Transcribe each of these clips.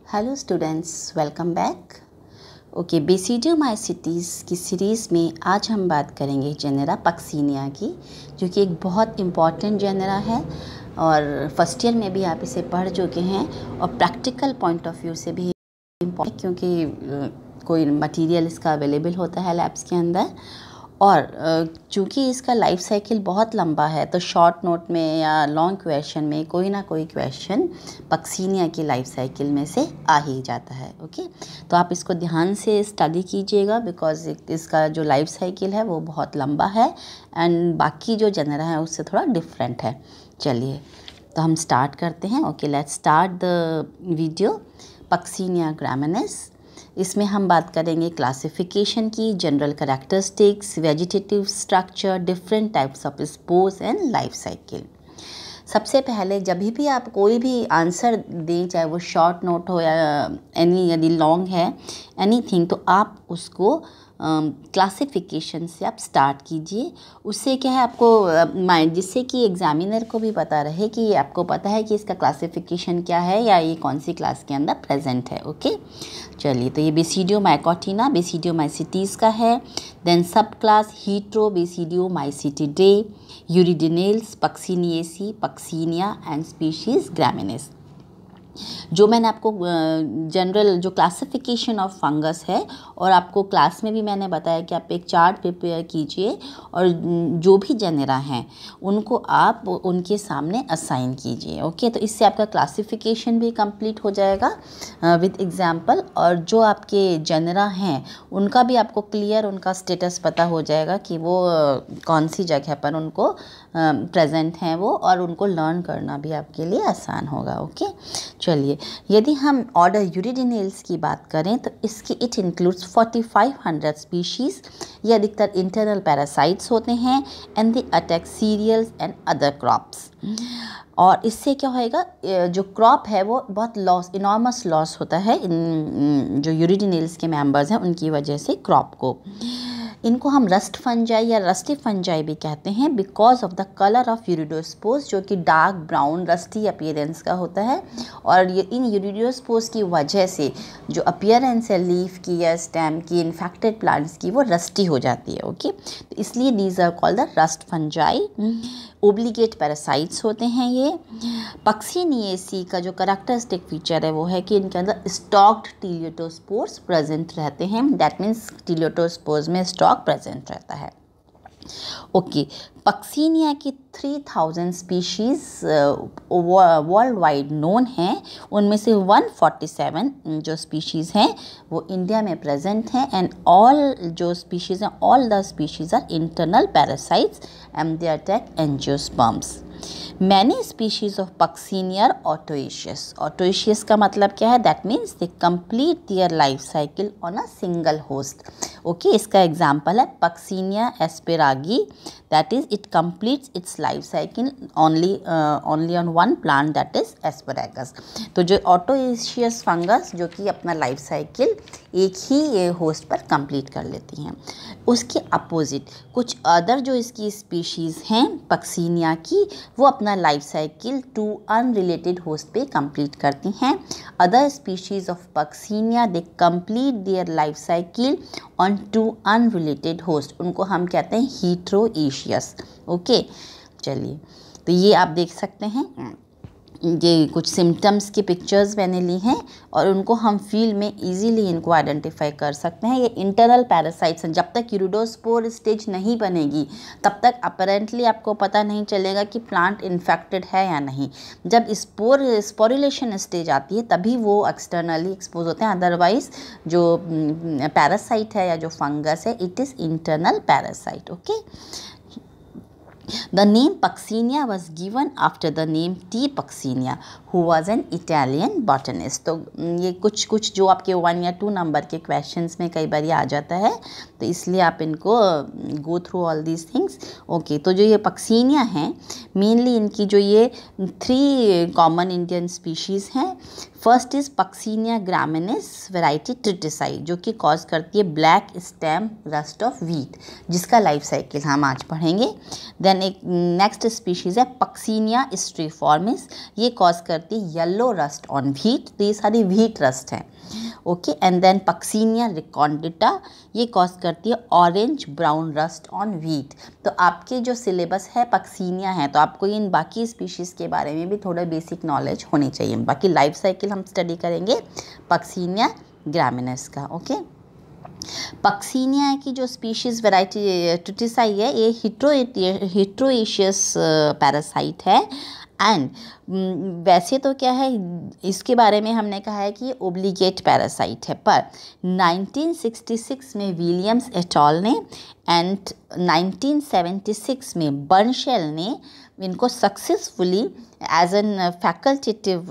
Hello students, welcome back. Okay, basidiomycetes की series में आज हम बात करेंगे जेनेरा पक्सीनिया की, जो कि एक बहुत इम्पॉर्टेंट जेनेरा है और फर्स्ट ईयर में भी आप इसे पढ़ चुके हैं और प्रैक्टिकल पॉइंट ऑफ व्यू से भी इम्पॉर्टेंट, क्योंकि कोई मटेरियल इसका अवेलेबल होता है लैब्स के अंदर। और चूँकि इसका लाइफ साइकिल बहुत लंबा है तो शॉर्ट नोट में या लॉन्ग क्वेश्चन में कोई ना कोई क्वेश्चन पक्सीनिया की लाइफ साइकिल में से आ ही जाता है। ओके, तो आप इसको ध्यान से स्टडी कीजिएगा बिकॉज इसका जो लाइफ साइकिल है वो बहुत लंबा है एंड बाकी जो जेनेरा है उससे थोड़ा डिफरेंट है। चलिए तो हम स्टार्ट करते हैं। Okay, let's start the video. Puccinia graminis, इसमें हम बात करेंगे क्लासिफिकेशन की, general characteristics, vegetative structure, different types of spores and life cycle. सबसे पहले जब भी आप कोई भी आंसर दें, चाहे वो शॉर्ट नोट हो या यदि लॉन्ग है एनीथिंग, तो आप उसको क्लासिफिकेशन से आप स्टार्ट कीजिए। उससे क्या है आपको जिससे कि एग्जामिनर को भी पता रहे कि आपको पता है कि इसका क्लासिफिकेशन क्या है या ये कौन सी क्लास के अंदर प्रेजेंट है। ओके, चलिए तो ये बेसिडियोमाइकोटिना बेसिडियोमाइसीटीज़ का है। देन सब क्लास हीट्रोबेसिडियोमाइसीटिडे, यूरिडिनेल्स, पक्सीनिएसी, पक्सीनिया एंड स्पीशीज़ ग्रामिनेस। जो मैंने आपको जनरल जो क्लासिफिकेशन ऑफ फंगस है, और आपको क्लास में भी मैंने बताया कि आप एक चार्ट प्रिपेयर कीजिए और जो भी जेनेरा हैं उनको आप उनके सामने असाइन कीजिए। ओके, तो इससे आपका क्लासिफिकेशन भी कंप्लीट हो जाएगा विद एग्जांपल, और जो आपके जेनेरा हैं उनका भी आपको क्लियर उनका स्टेटस पता हो जाएगा कि वो कौन सी जगह पर उनको प्रेजेंट हैं वो, और उनको लर्न करना भी आपके लिए आसान होगा। ओके, चलिए यदि हम ऑर्डर यूरिडिनेल्स की बात करें तो इसकी इट इंक्लूड्स 4500 स्पीशीज़। ये अधिकतर इंटरनल पैरासाइट्स होते हैं and they attack cereals and other crops. और इससे क्या होएगा, जो क्रॉप है वो बहुत इनॉर्मस लॉस होता है इन जो यूरिडिनेल्स के मेंबर्स हैं उनकी वजह से क्रॉप को। इनको हम रस्ट फंजाई या रस्टी फंजाई भी कहते हैं because of the colour of urediospores, जो कि डार्क ब्राउन रस्टी अपीयरेंस का होता है। और ये इन यूरिडोस्पोर्स की वजह से जो अपीयरेंस है लीफ की या स्टेम की इन्फेक्टेड प्लांट्स की वो रस्टी हो जाती है। ओके, तो इसलिए these are called the rust fungi. Obligate parasites होते हैं ये। पक्सीनिएसी का जो कैरेक्टरिस्टिक फीचर है वो है कि इनके अंदर स्टॉक्ड टीलियोटोस्पोर्स प्रेजेंट रहते हैं। दैट मीन्स टीलियोटोस्पोर्स में स्टॉक प्रेजेंट रहता है। ओके, पक्सीनिया की 3000 स्पीशीज़ वर्ल्ड वाइड नोन हैं। उनमें से 147 जो स्पीशीज़ हैं वो इंडिया में प्रेजेंट हैं एंड ऑल जो स्पीशीज़ हैं all the species are internal parasites and they attack angiosperms. Many species of Puccinia are autoecious. Autoecious का मतलब क्या है? That means they complete their life cycle on a single host. Okay, इसका example है Puccinia asperagi. That is, it completes its life cycle only on one plant, that is asparagus. तो जो autoecious fungus जो कि अपना life cycle एक ही host पर complete कर लेती हैं, उसके अपोजिट कुछ अदर जो इसकी स्पीशीज़ हैं पक्सीनिया की, वो अपना लाइफ साइकिल 2 अनरिलेटेड होस्ट पे कंप्लीट करती हैं। Other species of Puccinia they complete their life cycle on 2 unrelated host, उनको हम कहते हैं हीट्रोएशियस। ओके, चलिए तो ये आप देख सकते हैं, ये कुछ सिम्टम्स की पिक्चर्स मैंने ली हैं और उनको हम फील्ड में इजीली इनको आइडेंटिफाई कर सकते हैं। ये इंटरनल पैरासाइट्स हैं। जब तक यूरिडोस्पोर स्टेज नहीं बनेगी तब तक अपरेंटली आपको पता नहीं चलेगा कि प्लांट इन्फेक्टेड है या नहीं। जब स्पोरिलेशन स्टेज आती है तभी वो एक्सटर्नली एक्सपोज होते हैं, अदरवाइज जो पैरासाइट है या जो फंगस है it is internal parasite. Okay, The name Puccinia was given after the name T. Puccinia, who was an Italian botanist. तो ये कुछ जो आपके 1 या 2 नंबर के क्वेश्चंस में कई बार ये आ जाता है, तो इसलिए आप इनको go through all these things. Okay, तो जो ये पक्सीनिया हैं मेनली इनकी जो ये 3 कॉमन इंडियन स्पीशीज़ हैं, first is Puccinia graminis variety tritici, जो कि कॉज करती है black stem rust of wheat, जिसका लाइफ साइकिल हम आज पढ़ेंगे। देन एक नेक्स्ट स्पीशीज़ है पक्सीनिया स्ट्रीफॉर्मिस, ये कॉज करती है येलो रस्ट ऑन व्हीट, तो ये सारी व्हीट रस्ट है। Okay, and then Puccinia recondita, ये कॉज करती है orange brown rust on wheat. तो आपके जो सिलेबस है पक्सीनिया है, तो आपको इन बाकी स्पीशीज़ के बारे में भी थोड़ा बेसिक नॉलेज होनी चाहिए। बाकी लाइफ साइकिल हम स्टडी करेंगे पक्सीनिया ग्रामिनस का। ओके, पक्सीनिया की जो स्पीशीज़ वैरायटी ट्रिटिसाई है, ये हिट्रोएशियस पैरासाइट है। एंड वैसे तो क्या है, इसके बारे में हमने कहा है कि ये ओब्लिगेट पैरासाइट है, पर 1966 में विलियम्स एट अल ने एंड 1976 में बर्नशेल ने इनको successfully as an facultative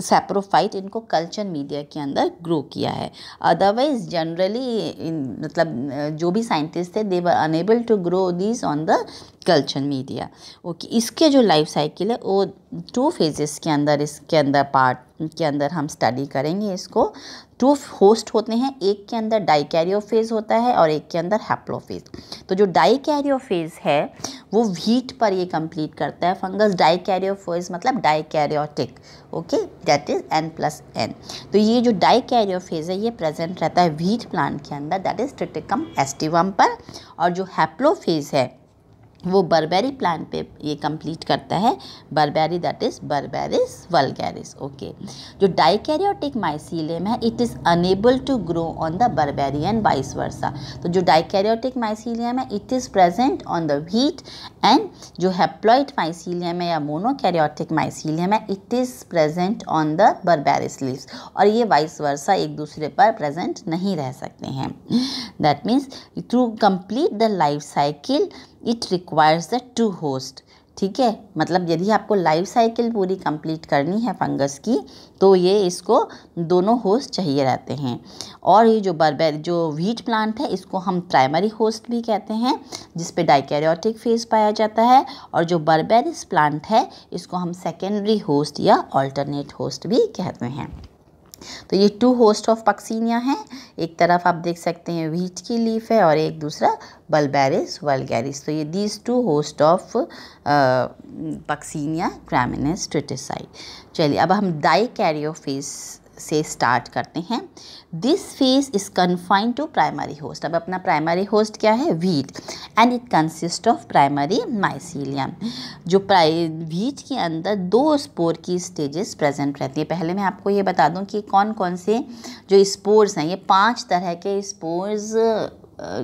saprophyte इनको कल्चर मीडिया के अंदर ग्रो किया है। अदरवाइज जनरली मतलब जो भी साइंटिस्ट थे, they were unable to grow these on the culture media. Okay, इसके जो लाइफ साइकिल है वो 2 फेजेस के अंदर, इसके अंदर पार्ट के अंदर हम स्टडी करेंगे इसको। 2 होस्ट होते हैं, एक के अंदर डाइकैरियोफेज होता है और एक के अंदर हैप्लोफेज। तो जो डाइकैरियोफेज है वो व्हीट पर ये कंप्लीट करता है फंगस। डाइकैरियोफेज मतलब dikaryotic, okay, that is N+N। तो ये जो डाइकैरियोफेज है ये प्रेजेंट रहता है व्हीट प्लांट के अंदर, दैट इज ट्रिटिकम एस्टिवम पर। और जो हैप्लोफेज है वो बर्बेरी प्लांट पे ये कंप्लीट करता है, barberry that is Berberis vulgaris. Okay, जो डाइकैरियोटिक माइसीलियम है it is unable to grow on the barberry and vice versa. तो जो डाइकैरियोटिक माइसीलियम है it is present on the wheat, and जो हैप्लॉइड माइसीलियम है या मोनोकैरियोटिक माइसीलियम है it is present on the Berberis leaves. और ये vice versa एक दूसरे पर प्रेजेंट नहीं रह सकते हैं। That means to complete the life cycle it requires the 2 host. ठीक है, मतलब यदि आपको लाइफ साइकिल पूरी कंप्लीट करनी है फंगस की, तो ये इसको दोनों होस्ट चाहिए रहते हैं। और ये जो व्हीट प्लांट है इसको हम प्राइमरी होस्ट भी कहते हैं, जिस पे डाइकैरियोटिक फेज पाया जाता है। और जो बर्बेरिस प्लांट है इसको हम सेकेंडरी होस्ट या अल्टरनेट होस्ट भी कहते हैं। तो ये 2 होस्ट ऑफ पक्सीनिया हैं, एक तरफ आप देख सकते हैं व्हीट की लीफ है और एक दूसरा बल्बेरिस वल्गैरिस। तो ये these 2 host of Puccinia graminis tritici. चलिए अब हम डाइकैरियोफेज से स्टार्ट करते हैं। This phase is confined to primary host. अब अपना प्राइमरी होस्ट क्या है? Wheat, and it consist of primary mycelium. जो व्हीट के अंदर 2 स्पोर की स्टेजेस प्रेजेंट रहती है। पहले मैं आपको ये बता दूं कि कौन कौन से जो स्पोर्स हैं, ये 5 तरह के स्पोर्स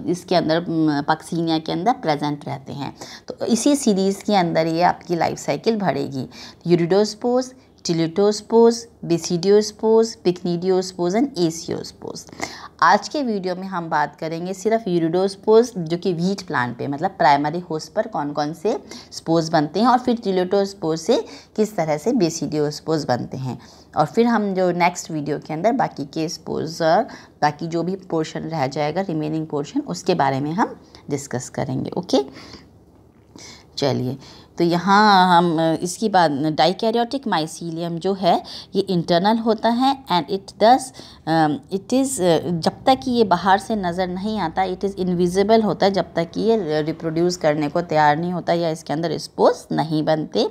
इसके अंदर पक्सीनिया के अंदर प्रेजेंट रहते हैं। तो इसी सीरीज़ के अंदर ये आपकी लाइफ साइकिल बढ़ेगी। यूरिडोस्पोर्स, टिलिटोस्पोर्स, बेसिडियोस्पोर्स, पिक्निडियोस्पोर्स एंड एसियोस्पोर्स। आज के वीडियो में हम बात करेंगे सिर्फ यूरिडोस्पोर्स, जो कि व्हीट प्लांट पे मतलब प्राइमरी होस्ट पर कौन कौन से स्पोर्स बनते हैं, और फिर टिलिटोस्पोर्स से किस तरह से बेसिडियोस्पोर्स बनते हैं। और फिर हम जो नेक्स्ट वीडियो के अंदर बाकी के स्पोर्स और बाकी जो भी पोर्शन रह जाएगा, रिमेनिंग पोर्शन, उसके बारे में हम डिस्कस करेंगे। ओके, चलिए, तो यहाँ हम इसकी बात, डाइकैरियोटिक माइसीलियम जो है ये इंटरनल होता है, एंड इट इज़ जब तक कि ये बाहर से नज़र नहीं आता, इट इज़ इनविजिबल होता है जब तक कि ये रिप्रोड्यूस करने को तैयार नहीं होता या इसके अंदर स्पोर्स नहीं बनते।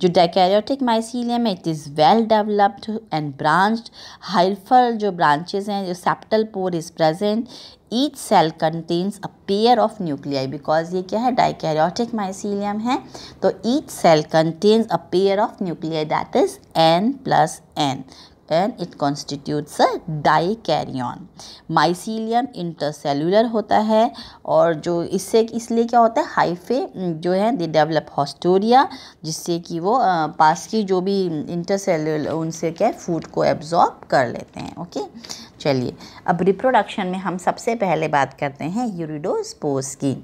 जो डाइकैरियोटिक माइसीलियम है it is well developed and branched. Hypha जो ब्रांचेज हैं, जो septal pore is present. Each cell contains a pair of nuclei, because ये क्या है? डाइकैरियोटिक माइसीलियम है। तो each cell contains a pair of nuclei, that is N+N, and it constitutes a dikaryon. Mycelium intercellular होता है, और जो इसलिए क्या होता है, हाइफे जो है दे डेवलप हॉस्टोरिया, जिससे कि वो पास की जो भी इंटरसेलुलर उनसे क्या है, फूड को एब्जॉर्ब कर लेते हैं। ओके, चलिए अब रिप्रोडक्शन में हम सबसे पहले बात करते हैं यूरिडोस्पोर्स की।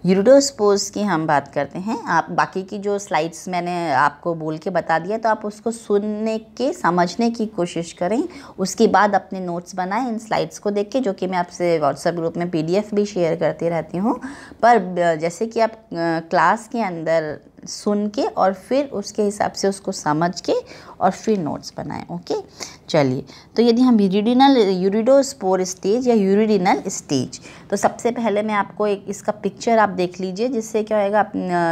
यूरिडोस्पोर्स की हम बात करते हैं। आप बाकी की जो स्लाइड्स मैंने आपको बोल के बता दिया, तो आप उसको सुनने के समझने की कोशिश करें, उसके बाद अपने नोट्स बनाएं इन स्लाइड्स को देख के, जो कि मैं आपसे व्हाट्सएप ग्रुप में PDF भी शेयर करती रहती हूँ। पर जैसे कि आप क्लास के अंदर सुन के और फिर उसके हिसाब से उसको समझ के और फिर नोट्स बनाएं। ओके, चलिए, तो यदि हम यूरिडोस्पोर स्टेज या यूरिडिनल स्टेज, तो सबसे पहले मैं आपको एक इसका पिक्चर आप देख लीजिए, जिससे क्या होएगा,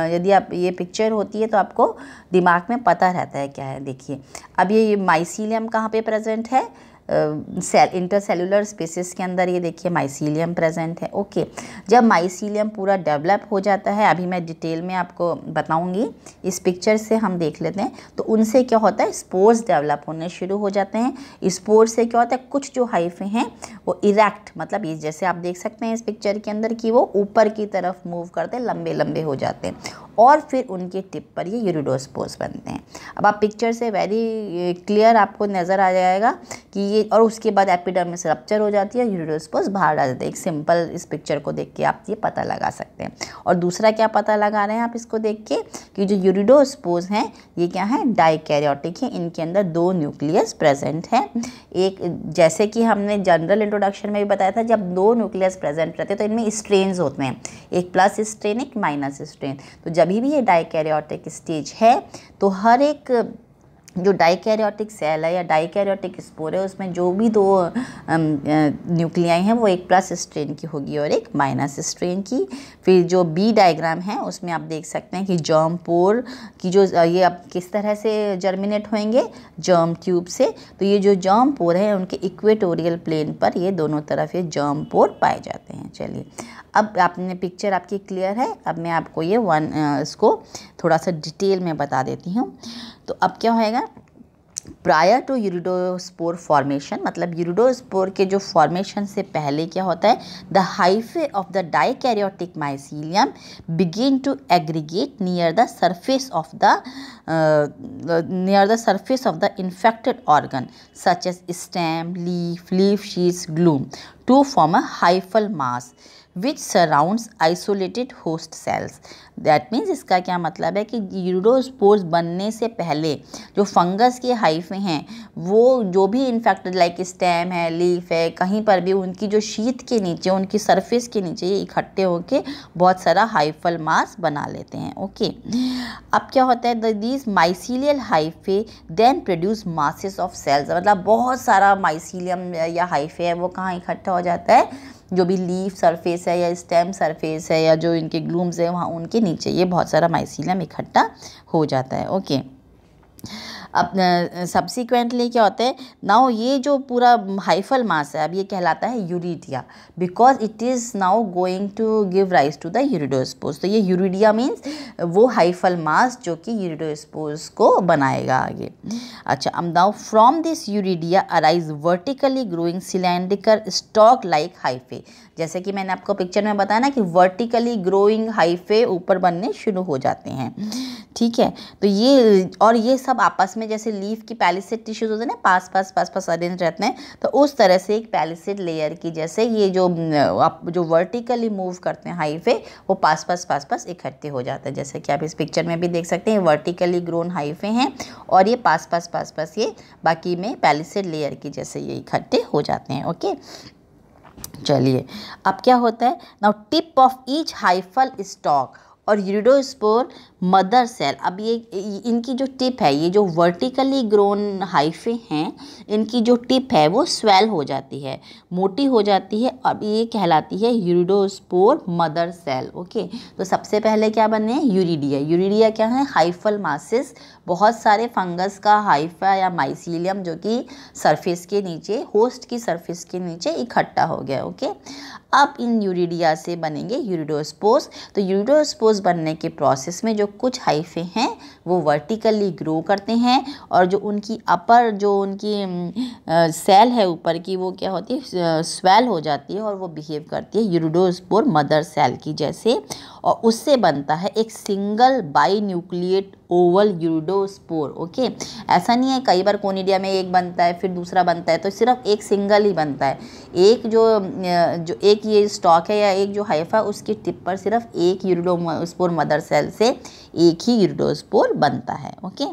यदि आप ये पिक्चर होती है तो आपको दिमाग में पता रहता है क्या है। देखिए, अब ये माइसीलियम कहाँ पे प्रेजेंट है, इंटरसेलुलर स्पेसिस के अंदर, ये देखिए माइसीलियम प्रेजेंट है। ओके, जब माइसीलियम पूरा डेवलप हो जाता है, अभी मैं डिटेल में आपको बताऊंगी, इस पिक्चर से हम देख लेते हैं, तो उनसे क्या होता है, स्पोर्स डेवलप होने शुरू हो जाते हैं। स्पोर्स से क्या होता है, कुछ जो हाइफे हैं वो इरेक्ट, मतलब ये जैसे आप देख सकते हैं इस पिक्चर के अंदर कि वो ऊपर की तरफ मूव करते हैं, लंबे लंबे हो जाते हैं, और फिर उनके टिप पर ये यूरिडोस्पोर्स बनते हैं। अब आप पिक्चर से वेरी क्लियर आपको नज़र आ जाएगा कि ये, और उसके बाद एपिडर्मिस रप्चर हो जाती है, यूरिडोस्पोर्स बाहर आ जाते हैं। एक सिंपल इस पिक्चर को देख के आप ये पता लगा सकते हैं। और दूसरा क्या पता लगा रहे हैं आप इसको देख के, कि जो यूरिडोस्पोर्स हैं ये क्या है, डाइकैरियोटिक है, इनके अंदर 2 न्यूक्लियस प्रेजेंट है। एक, जैसे कि हमने जनरल इंट्रोडक्शन में भी बताया था, जब 2 न्यूक्लियस प्रेजेंट रहते हैं तो इनमें स्ट्रेन्स होते हैं, एक प्लस स्ट्रेन एक माइनस स्ट्रेन। तो जब भी ये डाइकैरियोटिक स्टेज है तो हर एक जो डाइकैरियोटिक सेल है या डाइकैरियोटिक स्पोर है, उसमें जो भी 2 न्यूक्लियाई हैं वो एक प्लस स्ट्रेन की होगी और एक माइनस स्ट्रेन की। फिर जो बी डायग्राम है उसमें आप देख सकते हैं कि जर्म पोर की जो ये अब किस तरह से जर्मिनेट होंगे, जर्म ट्यूब से। तो ये जो जर्म पोर है उनके इक्वेटोरियल प्लेन पर ये दोनों तरफ ये जर्म पोर पाए जाते हैं। चलिए, अब आपने पिक्चर आपकी क्लियर है, अब मैं आपको ये इसको थोड़ा सा डिटेल में बता देती हूँ। तो अब क्या होएगा, प्रायर टू यूरिडोस्पोर फॉर्मेशन, मतलब यूरिडोस्पोर के जो फॉर्मेशन से पहले क्या होता है, the hyphae of the dikaryotic mycelium begin to aggregate near the surface of the infected organ such as stem, leaf sheaths, glume to form a hyphal mass which surrounds isolated host cells. That means इसका क्या मतलब है कि यूरिडोस्पोर्स बनने से पहले जो fungus के हाइफे हैं वो जो भी इन्फेक्टेड लाइक स्टेम है, लीफ है, कहीं पर भी उनकी जो शीत के नीचे, उनकी सरफेस के नीचे ये इकट्ठे होके बहुत सारा हाइफल मास बना लेते हैं। ओके, अब क्या होता है, these mycelial hyphae then produce masses of cells, मतलब बहुत सारा माइसीलियम या हाइफे है वो कहाँ इकट्ठा हो जाता है, जो भी लीफ सरफेस है या स्टेम सरफेस है या जो इनके ग्लूम्स है वहाँ उनके नीचे ये बहुत सारा माइसीलियम इकट्ठा हो जाता है। ओके, अब सब्सिक्वेंटली क्या होता है, नाउ ये जो पूरा हाइफल मास है अब ये कहलाता है uredia, because it is now going to give rise to the uredospores. तो ये यूरिडिया मीन्स वो हाइफल मास जो कि यूरिडोस्पोर्स को बनाएगा आगे। अच्छा, अब now from this uredia arise vertically growing cylindrical stalk like hyphae, जैसे कि मैंने आपको पिक्चर में बताया ना कि वर्टिकली ग्रोइंग हाइफे ऊपर बनने शुरू हो जाते हैं। ठीक है, तो ये सब आपस में जैसे लीफ की पैलिसेड टिश्यूज होते हैं ना, पास अरेंज रहते हैं, तो उस तरह से एक पैलिसेड लेयर की जैसे ये जो वर्टिकली मूव करते हैं हाइफे वो पास इकट्ठे हो जाते हैं। जैसे कि आप इस पिक्चर में भी देख सकते हैं वर्टिकली ग्रोन हाइफे हैं और ये पास ये बाकी में पैलिसेड लेयर की जैसे ये इकट्ठे हो जाते हैं। ओके, चलिए, अब क्या होता है, now tip of each hyphal stock और यूरिडोस्पोर मदर सेल, अब ये इनकी जो टिप है, ये जो वर्टिकली ग्रोन हाइफे हैं इनकी जो टिप है वो स्वेल हो जाती है, मोटी हो जाती है, अब ये कहलाती है यूरिडोस्पोर मदर सेल। ओके, तो सबसे पहले क्या बने हैं, यूरिडिया क्या है, हाइफल मासेस, बहुत सारे फंगस का हाइफा या माइसीलियम जो कि सरफेस के नीचे, होस्ट की सरफेस के नीचे इकट्ठा हो गया। ओके, अब इन यूरिडिया से बनेंगे यूरिडोस्पोर्स। तो यूरिडोस्पोर्स बनने के प्रोसेस में जो कुछ हाइफे हैं वो वर्टिकली ग्रो करते हैं और जो उनकी सेल है ऊपर की वो क्या होती है, स्वेल हो जाती है और वो बिहेव करती है यूरिडोस्पोर मदर सेल की जैसे, और उससे बनता है एक single binucleate oval uredospore. Okay, ऐसा नहीं है कई बार कोनिडिया में एक बनता है फिर दूसरा बनता है, तो सिर्फ एक सिंगल ही बनता है। एक जो एक ये स्टॉक है या एक जो हाइफा उसकी टिप पर सिर्फ एक यूरिडोस्पोर मदर सेल से एक ही यूरिडोस्पोर बनता है। ओके,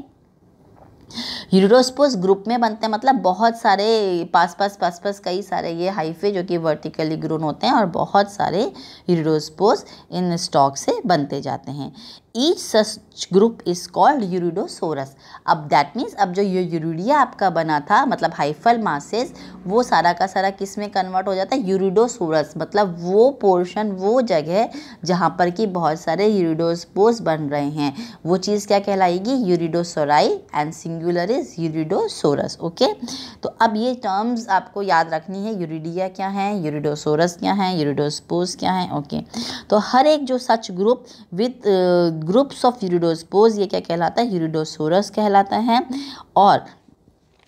यूरिडोस्पोर्स ग्रुप में बनते हैं, मतलब बहुत सारे पास कई सारे ये हाइफे जो कि वर्टिकली ग्रोन होते हैं और बहुत सारे यूरिडोस्पोर्स इन स्टॉक से बनते जाते हैं। Each such group is called uredosorus. अब दैट मीन्स अब जो ये यूरिडिया आपका बना था, मतलब हाइफल मासेस, वो सारा का सारा किस में कन्वर्ट हो जाता है, यूरिडोसोरस, मतलब वो पोर्शन, वो जगह जहाँ पर कि बहुत सारे यूरिडोस्पोर्स बन रहे हैं, वो चीज़ क्या कहलाएगी, यूरिडोसोराई, एंड सिंगुलर इज यूरिडोसोरस। ओके, तो अब ये टर्म्स आपको याद रखनी है, यूरिडिया क्या है, यूरिडोसोरस क्या है, यूरिडोस्पोर्स क्या है। ओके, तो हर एक जो सच ग्रुप विथ ग्रुप्स ऑफ यूरिडोस्पोर्स, ये क्या कहलाता है, यूरिडोसोरस कहलाता है। और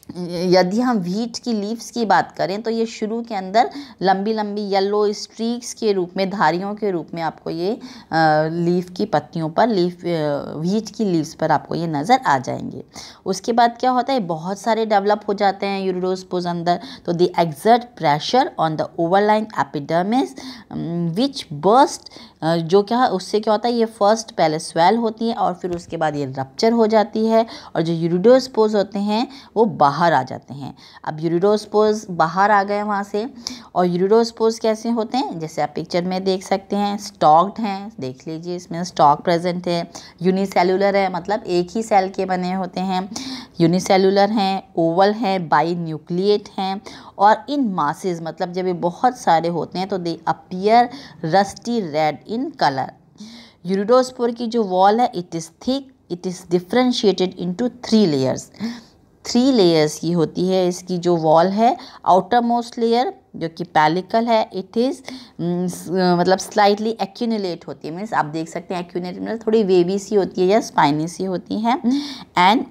यदि हम व्हीट की लीव्स की बात करें तो ये शुरू के अंदर लंबी लंबी येलो स्ट्रीक्स के रूप में, धारियों के रूप में आपको ये लीफ की पत्तियों पर, व्हीट की लीव्स पर आपको ये नज़र आ जाएंगे। उसके बाद क्या होता है, बहुत सारे डेवलप हो जाते हैं यूरिडोस्पोर्स अंदर, तो they exert pressure on the overlying epidermis which burst, जो क्या उससे क्या होता है, ये फर्स्ट पहले स्वेल होती है और फिर उसके बाद ये रप्चर हो जाती है और जो यूरिडोस्पोर्स होते हैं वो बाहर आ जाते हैं। अब यूरिडोस्पोर्स बाहर आ गए वहाँ से, और यूरिडोस्पोर्स कैसे होते हैं, जैसे आप पिक्चर में देख सकते हैं, स्टॉक्ड हैं, देख लीजिए इसमें स्टॉक प्रेजेंट है, यूनिसेलुलर है, मतलब एक ही सेल के बने होते हैं, यूनिसेलुलर हैं, ओवल हैं, बाई न्यूक्लिएट हैं, और इन मासेस, मतलब जब ये बहुत सारे होते हैं तो they appear rusty red in colour. Uredospore की जो वॉल है, it is thick, it is differentiated into 3 layers. 3 layers की होती है इसकी जो वॉल है। आउटर मोस्ट लेयर जो कि पैलिकल है, इट इज़ मतलब स्लाइटली एक्यूमुलेट होती है, मीन्स आप देख सकते हैं एक्यूमुलेट मतलब थोड़ी वेवी सी होती है या स्पाइनी सी होती है। एंड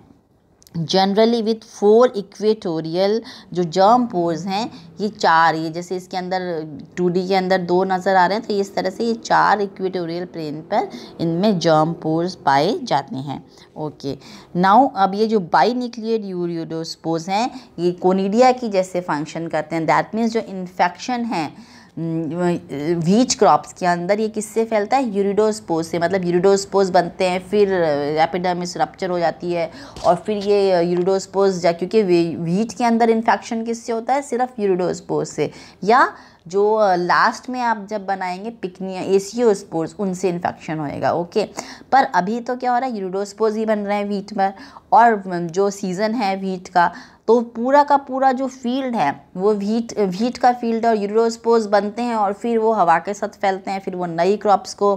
जनरली विथ 4 इक्वेटोरियल जो जर्म पोर्स हैं, ये 4, ये जैसे इसके अंदर 2D के अंदर 2 नज़र आ रहे हैं, तो इस तरह से ये 4 इक्वेटोरियल प्लेन पर इनमें जर्म पोर्स पाए जाते हैं। ओके, नाउ अब ये जो बाई न्यूक्लिएट यूरिडोस्पोर्स हैं, ये कोनिडिया की जैसे फंक्शन करते हैं। दैट मीन्स जो इन्फेक्शन है व्हीट क्रॉप्स के अंदर, ये किससे फैलता है, यूरिडोस्पोर्स से, मतलब यूरिडोस्पोर्स बनते हैं, फिर एपिडर्मिस रप्चर हो जाती है और फिर ये यूरिडोस्पोर्स, क्योंकि व्हीट के अंदर इन्फेक्शन किससे होता है, सिर्फ यूरिडोस्पोर्स से, या जो लास्ट में आप जब बनाएंगे पिकनिया एसियोस्पोर्स, उनसे इन्फेक्शन होएगा। ओके, पर अभी तो क्या हो रहा है, यूरिडोस्पोर्स ही बन रहे हैं व्हीट पर, और जो सीज़न है व्हीट का, तो पूरा का पूरा जो फील्ड है वो व्हीट का फील्ड है, और यूरिडोस्पोर्स बनते हैं और फिर वो हवा के साथ फैलते हैं, फिर वो नई क्रॉप्स को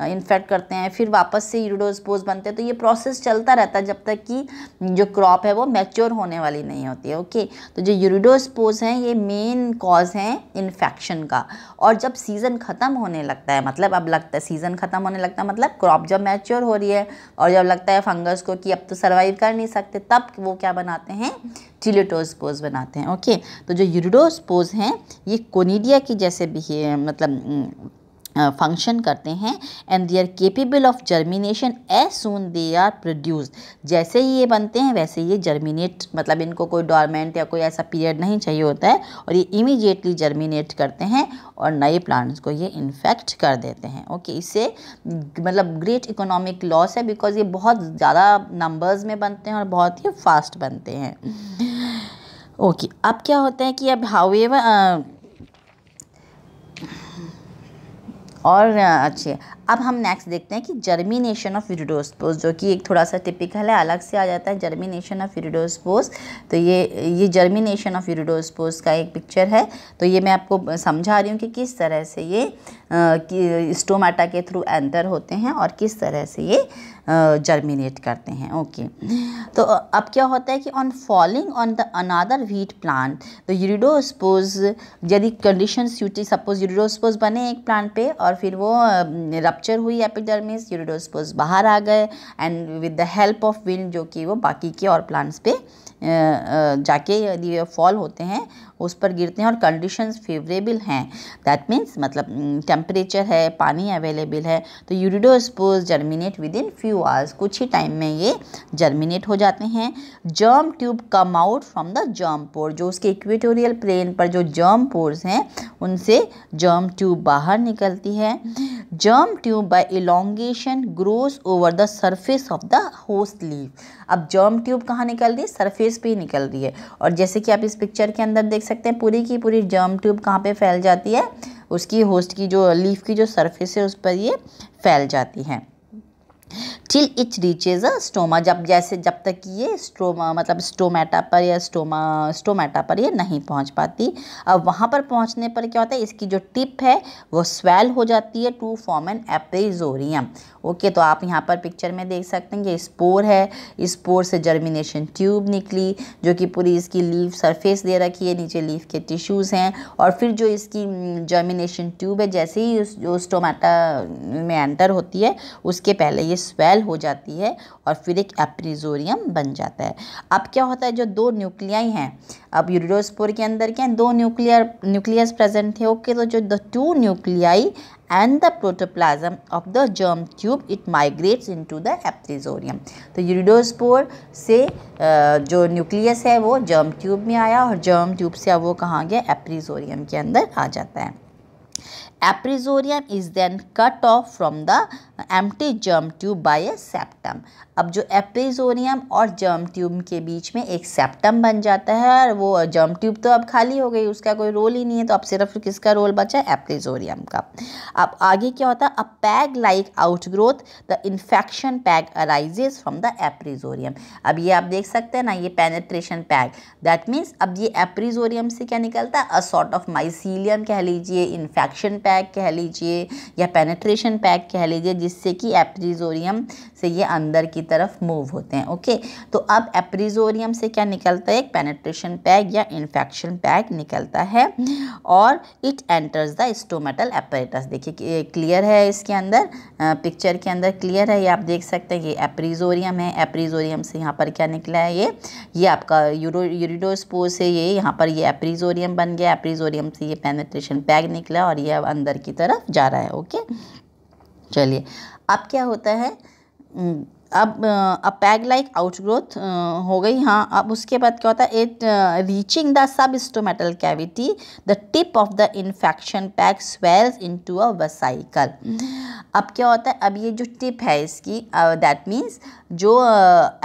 इन्फेक्ट करते हैं, फिर वापस से यूरिडोस्पोर्स बनते हैं। तो ये प्रोसेस चलता रहता है जब तक कि जो क्रॉप है वो मैच्योर होने वाली नहीं होती है। ओके, तो जो यूरिडोस्पोर्स हैं ये मेन कॉज हैं इन्फेक्शन का। और जब सीज़न ख़त्म होने लगता है, मतलब अब लगता है सीज़न ख़त्म होने लगता है, मतलब क्रॉप जब मैच्योर हो रही है और जब लगता है फंगस को कि अब तो सर्वाइव कर नहीं सकते, तब वो क्या बनाते हैं, टिलिटोस्पोर्स बनाते हैं। ओके, तो जो यूरिडोस्पोर्स हैं ये कोनिडिया की जैसे मतलब फंक्शन करते हैं, and they are capable of germination as soon they are produced. जैसे ही ये बनते हैं वैसे ये जर्मिनेट, मतलब इनको कोई डॉर्मेंट या कोई ऐसा पीरियड नहीं चाहिए होता है, और ये इमीडिएटली जर्मिनेट करते हैं और नए प्लांट्स को ये इन्फेक्ट कर देते हैं। ओके, इससे मतलब ग्रेट इकोनॉमिक लॉस है, बिकॉज ये बहुत ज़्यादा नंबर्स में बनते हैं और बहुत ही फास्ट बनते हैं। ओके, अब क्या होता है कि अब हाउएवर और अच्छे, अब हम नेक्स्ट देखते हैं कि जर्मिनेशन ऑफ यूरिडोस्पोर्स, जो कि एक थोड़ा सा टिपिकल है, अलग से आ जाता है जर्मिनेशन ऑफ यूरिडोस्पोर्स। तो ये जर्मिनेशन ऑफ यूरिडोस्पोर्स का एक पिक्चर है। तो ये मैं आपको समझा रही हूँ कि किस तरह से ये स्टोमाटा के थ्रू एंटर होते हैं और किस तरह से ये जर्मिनेट करते हैं। ओके, तो अब क्या होता है कि on falling on the another wheat plant, तो यूरिडोस्पोर्स यदि कंडीशन सूटी, सपोज यूरिडोस्पोर्स बने एक प्लांट पे और फिर वो रप्चर हुई एपिडर्मिस, यूरिडोस्पोर्स बाहर आ गए, and with the help of wind, जो कि वो बाकी के और प्लांट्स पे जाके यदि फॉल होते हैं उस पर गिरते हैं और कंडीशंस फेवरेबल हैं, दैट मीन्स मतलब टेम्परेचर है, पानी अवेलेबल है, तो uredospores germinate within few hours, कुछ ही टाइम में ये जर्मिनेट हो जाते हैं। Germ tube come out from the germ pore, जो उसके इक्वेटोरियल प्लेन पर जो जर्म पोर्स हैं उनसे जर्म ट्यूब बाहर निकलती है। Germ tube bye elongation grows over the surface of the host leaf. अब जर्म ट्यूब कहाँ निकल रही है, सरफेस पे ही निकल रही है। और जैसे कि आप इस पिक्चर के अंदर देख सकते हैं, पूरी की पूरी जर्म ट्यूब कहाँ पे फैल जाती है, उसकी होस्ट की जो लीफ की जो सरफेस है उस पर ये फैल जाती है। Till it reaches a stoma, जब तक ये स्टोमा मतलब स्टोमेटा पर या स्टोमेटा पर ये नहीं पहुंच पाती। अब वहाँ पर पहुंचने पर क्या होता है, इसकी जो टिप है वो स्वेल हो जाती है टू फॉर्म एन एप्रिजोरियम। ओके, तो आप यहाँ पर पिक्चर में देख सकते हैं ये स्पोर है, इस स्पोर से जर्मिनेशन ट्यूब निकली जो कि पूरी इसकी लीफ सरफेस दे रखी है, नीचे लीफ के टिश्यूज़ हैं, और फिर जो इसकी जर्मिनेशन ट्यूब है जैसे ही जो स्टोमेटा में एंटर होती है उसके पहले ये स्वेल हो जाती है और फिर एक एप्रिजोरियम बन जाता है। अब क्या होता है, जो दो न्यूक्लियाई हैं, अब यूरिडोस्पोर के अंदर क्या है, दो न्यूक्लियस प्रेजेंट है। ओके, तो जो the two nuclei and the protoplasm of the germ tube it migrates into the एप्रिजोरियम। तो यूरिडोस्पोर से जो न्यूक्लियस है वो जर्म ट्यूब में आया और जर्म ट्यूब से अब वो कहाँ गया, एप्रिजोरियम के अंदर आ जाता है। Appressorium is then cut off from the empty germ tube by a septum. अब जो एप्रिजोरियम और जर्म ट्यूब के बीच में एक सेप्टम बन जाता है, और वो जर्म ट्यूब तो अब खाली हो गई, उसका कोई रोल ही नहीं है, तो अब सिर्फ किसका रोल बचा, एप्रिजोरियम का। अब आगे क्या होता है, a peg like outgrowth the infection peg arises from the appressorium. अब ये आप देख सकते हैं ना, ये पेनेट्रेशन पैग, दैट मीन्स अब ये एप्रिजोरियम से क्या निकलता है, अ सॉर्ट ऑफ माइसीलियम कह लीजिए, इन्फेक्शन पैग कह लीजिए, या पेनेट्रेशन पैग कह लीजिए, जिससे कि एप्रिजोरियम से ये अंदर की तरफ मूव होते हैं। ओके, तो अब एप्रिजोरियम से क्या निकलता है, एक पेनेट्रेशन पैग या इन्फेक्शन पैग निकलता है, और it enters the stomatal apparatus. देखिए क्लियर है, इसके अंदर पिक्चर के अंदर क्लियर है, ये आप देख सकते हैं, ये एप्रिजोरियम है। एप्रिजोरियम से यहाँ पर क्या निकला है, ये आपका यूरिडोस्पोर से ये यहाँ पर ये एप्रिजोरियम बन गया, एप्रिजोरियम से ये पेनेट्रेशन पैग निकला और ये अब अंदर की तरफ जा रहा है। ओके, चलिए अब क्या होता है, अब पैग लाइक आउटग्रोथ हो गई। हाँ, अब उसके बाद क्या होता है, it reaching the sub stomatal cavity the tip of the infection peg swells into a vesicle. अब क्या होता है, अब ये जो टिप है इसकी, दैट मीन्स जो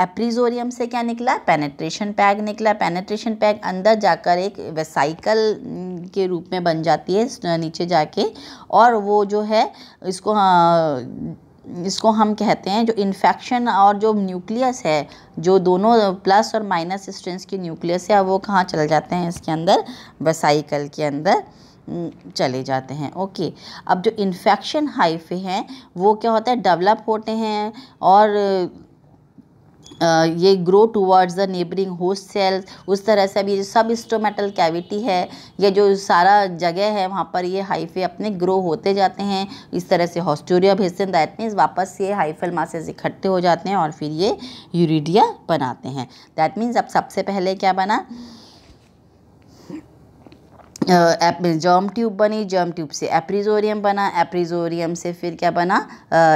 एप्रिजोरियम से क्या निकला, पेनेट्रेशन पैग निकला। पेनेट्रेशन पैग अंदर जाकर एक वेसाइकल के रूप में बन जाती है नीचे जाके, और वो जो है इसको हम कहते हैं, जो इन्फेक्शन और जो न्यूक्लियस है, जो दोनों प्लस और माइनस स्ट्रेंथ की न्यूक्लियस है, वो कहाँ चले जाते हैं, इसके अंदर वेसाइकल के अंदर चले जाते हैं। ओके, अब जो इन्फेक्शन हाइफे हैं वो क्या होता है, डेवलप होते हैं और ये grow towards the neighbouring host cells. उस तरह से अभी सब स्टोमेटल कैविटी है, ये जो सारा जगह है वहाँ पर ये हाइफे अपने ग्रो होते जाते हैं। इस तरह से हॉस्टोरिया भेजते हैं, दैट मीन्स वापस ये हाइफल मासेस इकट्ठे हो जाते हैं और फिर ये यूरिडिया बनाते हैं। दैट मीन्स अब सबसे पहले क्या बना, जर्म ट्यूब बनी, जर्म ट्यूब से एप्रिजोरियम बना, एप्रिजोरियम से फिर क्या बना,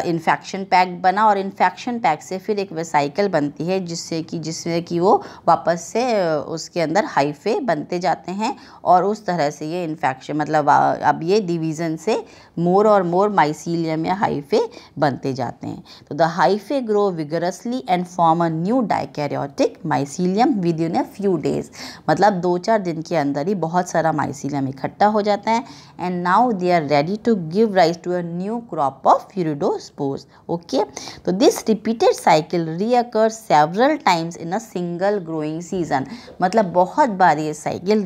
इन्फेक्शन पैक बना, और इन्फेक्शन पैक से फिर एक वेसाइकल बनती है जिसमें कि वो वापस से उसके अंदर हाइफे बनते जाते हैं, और उस तरह से ये इन्फेक्शन मतलब अब ये डिवीज़न से मोर और मोर माइसीलियम या हाइफे बनते जाते हैं। तो the hyphae grow vigorously and form a new dikaryotic mycelium with in a few days. मतलब 2-4 दिन के अंदर ही बहुत सारा माइसीलियम इकट्ठा हो जाता है, and now they are ready to give rise to a new crop of uredospores. Okay, तो this repeated cycle reoccur several times in a single growing season. मतलब बहुत बार ये साइकिल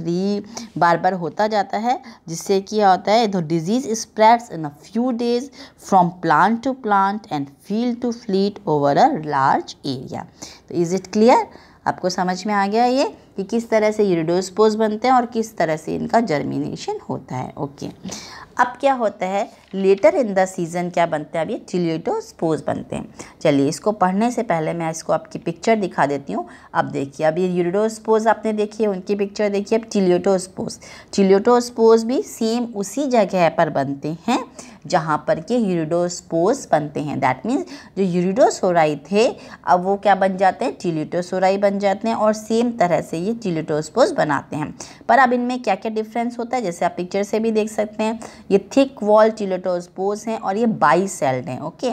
बार बार होता जाता है, जिससे क्या होता है, the disease spreads in a few days from plant to plant and field to field over a large area. तो इज इट क्लियर, आपको समझ में आ गया ये कि किस तरह से यूरिडोस्पोर्स बनते हैं और किस तरह से इनका जर्मिनेशन होता है। ओके, अब क्या होता है, लेटर इन द सीजन क्या बनते हैं, अब ये टिलियोटोस्पोर्स बनते हैं। चलिए इसको पढ़ने से पहले मैं इसको आपकी पिक्चर दिखा देती हूँ। अब देखिए, अब ये यूरिडोस्पोर्स आपने देखी है, उनकी पिक्चर देखिए। अब टिलियोटोस्पोर्स भी सेम उसी जगह पर बनते हैं जहाँ पर के यूरिडोस्पोर्स बनते हैं। दैट मीन्स जो यूरिडोसोराई थे अब वो क्या बन जाते हैं, टिलियोटोसोराई बन जाते हैं, और सेम तरह से ये टिलियोटोस्पोर्स बनाते हैं। पर अब इनमें क्या क्या डिफरेंस होता है, जैसे आप पिक्चर से भी देख सकते हैं, ये थिक वॉल टिलियोटोस्पोर्स हैं और ये बाई सेल्ड हैं। ओके,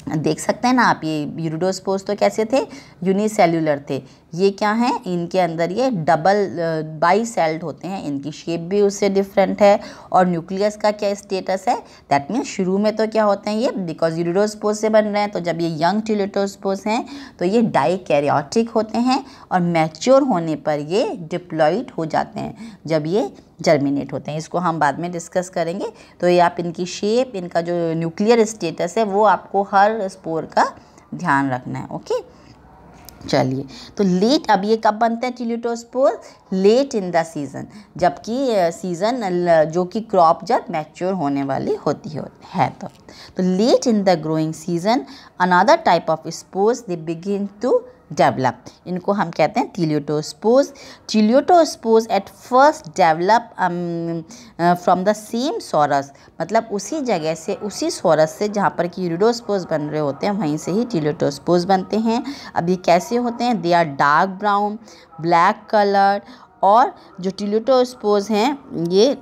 देख सकते हैं ना आप, ये यूरिडोस्पोर्स तो कैसे थे, यूनिसेल्युलर थे। ये क्या हैं, इनके अंदर ये डबल बाई सेल्ड होते हैं, इनकी शेप भी उससे डिफरेंट है। और न्यूक्लियस का क्या स्टेटस है, दैट मीन्स शुरू में तो क्या होते हैं ये, बिकॉज यूरिडोस्पोर्स से बन रहे हैं, तो जब ये यंग टिलियोटोस्पोर्स हैं तो ये डाइकैरियोटिक होते हैं और मैच्योर होने पर ये डिप्लॉइड हो जाते हैं जब ये जर्मिनेट होते हैं। इसको हम बाद में डिस्कस करेंगे। तो ये आप इनकी शेप, इनका जो न्यूक्लियर स्टेटस है वो आपको हर स्पोर का ध्यान रखना है। ओके, चलिए, तो लेट, अब ये कब बनते हैं टिलियोटोस्पोर, लेट इन द सीज़न, जबकि सीज़न जो कि क्रॉप जब मैच्योर होने वाली होती है तो late in the growing season another type of spores they begin to develop, इनको हम कहते हैं teliospores. Teliospores at first develop from the same sorus, मतलब उसी जगह से, उसी सोरस से जहाँ पर कि यूरिडोस्पोर्स बन रहे होते हैं वहीं से ही टिलियोटोस्पोर्स बनते हैं। अब ये कैसे होते हैं, they are dark brown, black colour, और जो टिलियोटोस्पोर्स हैं ये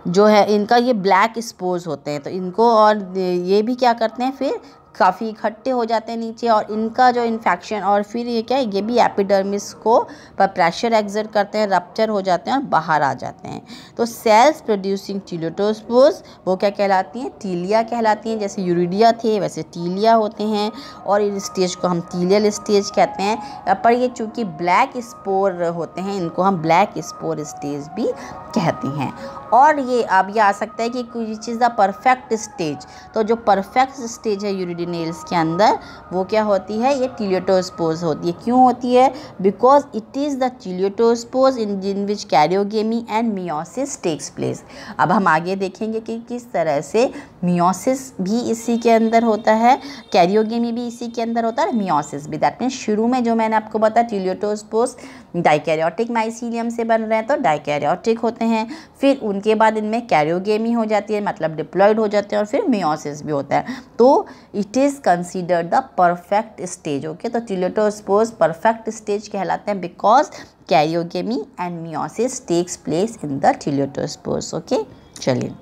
जो है इनका ये ब्लैक स्पोर्स होते हैं, तो इनको, और ये भी क्या करते हैं फिर काफ़ी इकट्ठे हो जाते हैं नीचे, और इनका जो इन्फेक्शन, और फिर ये क्या है, ये भी एपिडर्मिस को पर प्रेशर एक्सर्ट करते हैं, रप्चर हो जाते हैं और बाहर आ जाते हैं। तो सेल्स प्रोड्यूसिंग टिलियोटोस्पोर्स वो क्या कहलाती हैं, टीलिया कहलाती हैं। जैसे यूरिडिया थे वैसे टीलिया होते हैं, और इस स्टेज को हम टीलियल स्टेज कहते हैं। पर ये चूँकि ब्लैक स्पोर होते हैं, इनको हम ब्लैक स्पोर स्टेज भी कहते हैं। और ये अब ये आ सकता है कि which is the perfect stage, तो जो परफेक्ट स्टेज है यूरिडिनेल्स के अंदर वो क्या होती है, ये टिलियोटोस्पोर्स होती है। क्यों होती है, because it is the teliospores in which karyogamy and meiosis takes place. अब हम आगे देखेंगे कि किस तरह से मियोसिस भी इसी के अंदर होता है, कैरियोगेमी भी इसी के अंदर होता है, मियोसिस भी। दैट मीन्स शुरू में जो मैंने आपको बताया टिलियोटोस्पोर्स डाइकैरियोटिक माइसीलियम से बन रहे हैं तो डाइकैरियोटिक होते हैं, फिर उनके बाद इनमें कैरियोगेमी हो जाती है, मतलब डिप्लॉयड हो जाते हैं, और फिर मियोसिस भी होता है। तो it is considered the perfect stage. Okay, तो टिलियोटोस्पोर्स परफेक्ट स्टेज कहलाते हैं because karyogamy and meiosis takes place in the teliospores. Okay, चलिए